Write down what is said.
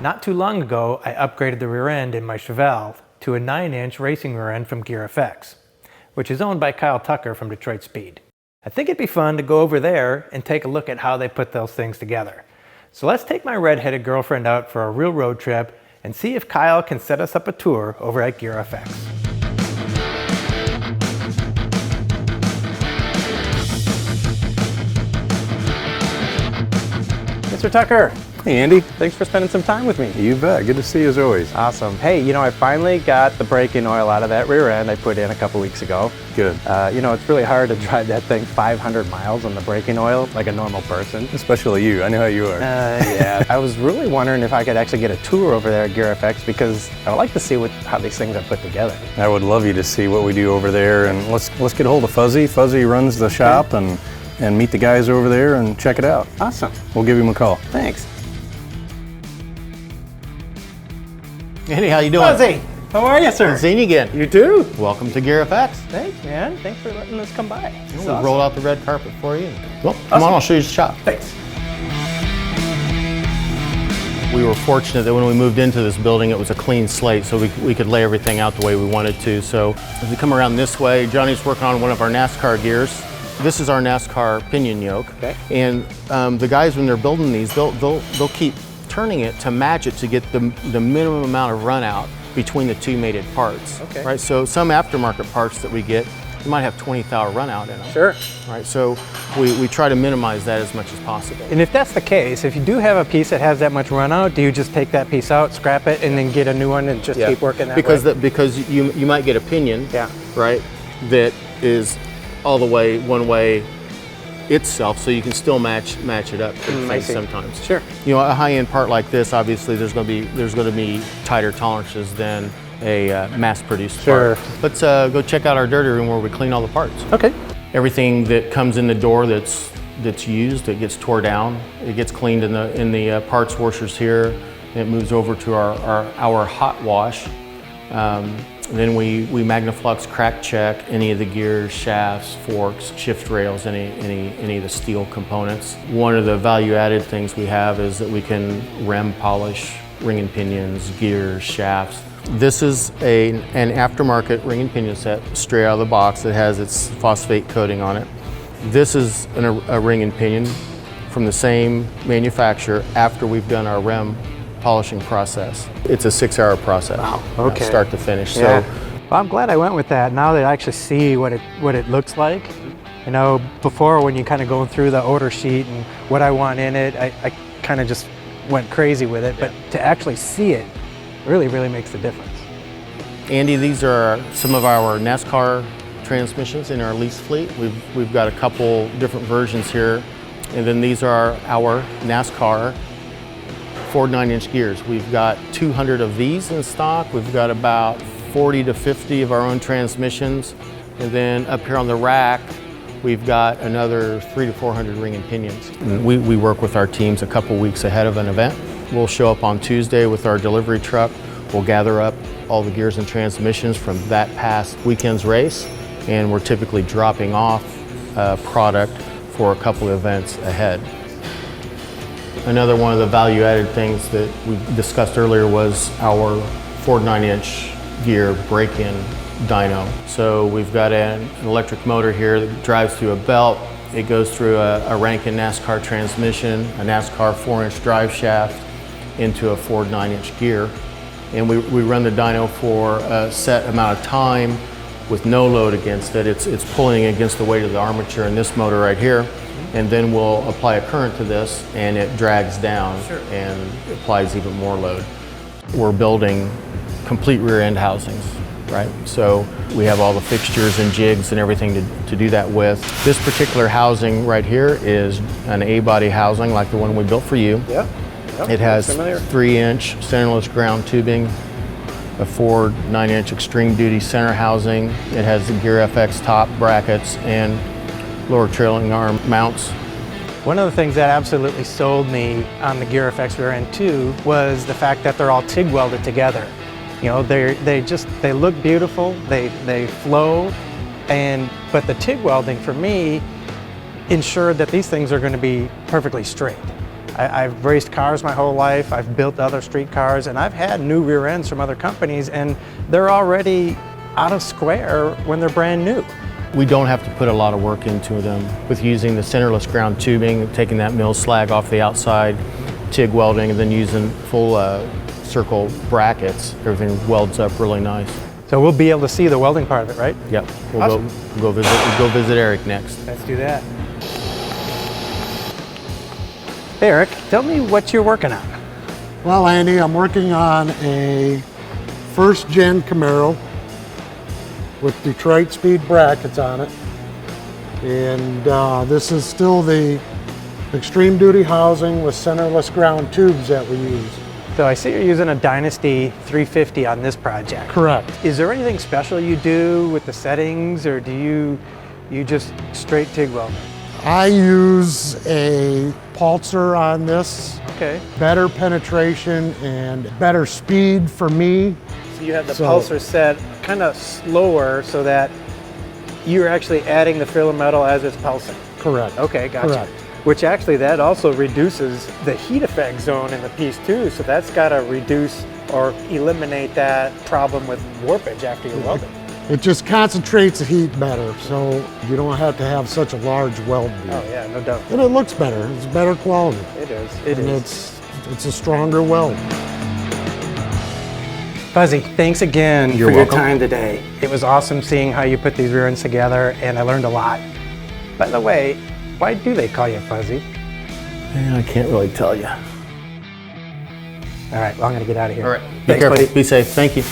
Not too long ago, I upgraded the rear end in my Chevelle to a 9-inch racing rear end from GearFX, which is owned by Kyle Tucker from Detroit Speed. I think it'd be fun to go over there and take a look at how they put those things together. So let's take my red-headed girlfriend out for a real road trip and see if Kyle can set us up a tour over at GearFX. Mr. Tucker. Hey Andy. Thanks for spending some time with me. You bet. Good to see you as always. Awesome. Hey, you know, I finally got the braking oil out of that rear end I put in a couple weeks ago. Good. You know, it's really hard to drive that thing 500 miles on the braking oil like a normal person. Especially you. I know how you are. Yeah. I was really wondering if I could actually get a tour over there at GearFX because I would like to see how these things are put together. I would love you to see what we do over there, and let's get a hold of Fuzzy. Fuzzy runs the shop, and meet the guys over there and check it out. Awesome. We'll give him a call. Thanks. Andy, how you doing? Fuzzy, how are you, sir? Good seeing you again. You too. Welcome to GearFX. Thanks, man. Thanks for letting us come by. We rolled out the red carpet for you. Well, come on, I'll show you the shop. Thanks. We were fortunate that when we moved into this building, it was a clean slate, so we could lay everything out the way we wanted to. So as we come around this way, Johnny's working on one of our Nascar gears. This is our Nascar Pinion yoke. Okay. And the guys, when they're building these, they'll keep turning it to match it to get the minimum amount of run out between the two mated parts. Okay. Right. So some aftermarket parts that we get, you might have 20 thou run out in them. Sure. Right. So we try to minimize that as much as possible. And if that's the case, if you do have a piece that has that much run out, do you just take that piece out, scrap it, and then get a new one and just keep working that way? Because you might get a pinion, Yeah. right, that is all the way one way itself, so you can still match it up I see. sometimes. Sure. You know, a high-end part like this, obviously, there's going to be tighter tolerances than a mass-produced part. Let's go check out our dirty room where we clean all the parts. Okay. Everything that comes in the door that's used, it gets tore down. It gets cleaned in the parts washers here. It moves over to our hot wash. Then we Magnaflux crack check any of the gears, shafts, forks, shift rails, any of the steel components. One of the value-added things we have is that we can rem polish ring and pinions, gears, shafts. This is an aftermarket ring and pinion set straight out of the box that has its phosphate coating on it. This is a ring and pinion from the same manufacturer after we've done our rem polishing process. It's a 6-hour process. Wow. Okay. Start to finish. Yeah. So, well, I'm glad I went with that. Now that I actually see what it looks like. You know, before when you kind of going through the order sheet and what I want in it, I kind of just went crazy with it. But to actually see it really, really makes a difference. Andy, these are some of our Nascar transmissions in our lease fleet. We've got a couple different versions here. And then these are our Nascar 9-inch gears. We've got 200 of these in stock. We've got about 40 to 50 of our own transmissions. And then up here on the rack, we've got another 300 to 400 ring and pinions. We work with our teams a couple weeks ahead of an event. We'll show up on Tuesday with our delivery truck. We'll gather up all the gears and transmissions from that past weekend's race, and we're typically dropping off product for a couple of events ahead. Another one of the value-added things that we discussed earlier was our 9-inch gear break-in dyno. So we've got an electric motor here that drives through a belt. It goes through a Rankine Nascar transmission, a Nascar 4-inch drive shaft into a 9-inch gear. And we run the dyno for a set amount of time with no load against it. It's pulling against the weight of the armature in this motor right here. And then we'll apply a current to this and it drags down and applies even more load. We're building complete rear end housings, right? So we have all the fixtures and jigs and everything to do that with. This particular housing right here is an A-body housing like the one we built for you. Yeah. Yep. It has 3-inch centerless ground tubing, a Ford 9-inch extreme duty center housing. It has the GearFX top brackets and lower trailing arm mounts. One of the things that absolutely sold me on the GearFX rear end too was the fact that they're all TIG welded together. You know, they look beautiful, they flow, but the TIG welding for me ensured that these things are going to be perfectly straight. I've raced cars my whole life, I've built other street cars, and I've had new rear ends from other companies, and they're already out of square when they're brand new. We don't have to put a lot of work into them with using the centerless ground tubing, taking that mill slag off the outside, TIG welding, and then using full circle brackets. Everything welds up really nice. So we'll be able to see the welding part of it, right? Yep. We'll Awesome. go visit Eric next. Let's do that. Hey Eric, tell me what you're working on. Well, Andy, I'm working on a first-gen Camaro with Detroit Speed brackets on it. And this is still the extreme duty housing with centerless ground tubes that we use. So I see you're using a Dynasty 350 on this project. Correct. Is there anything special you do with the settings, or do you just straight TIG weld? I use a pulsar on this. Okay. Better penetration and better speed for me. So you have the pulsar set kind of slower so that you're actually adding the filler metal as it's pulsing. Correct. Okay, gotcha. Correct. Which actually that also reduces the heat effect zone in the piece too, so that's got to reduce or eliminate that problem with warpage after you're welding. It just concentrates the heat better, so you don't have to have such a large weld bead. Oh yeah, no doubt. And it looks better. It's better quality. It is. It And is. it's a stronger weld. Fuzzy, thanks again You're for welcome. your time today. It was awesome seeing how you put these rear ends together, and I learned a lot. By the way, why do they call you Fuzzy? Man, I can't really tell you. All right, well, I'm going to get out of here. All right. Be Thanks, careful. buddy. Be safe. Thank you.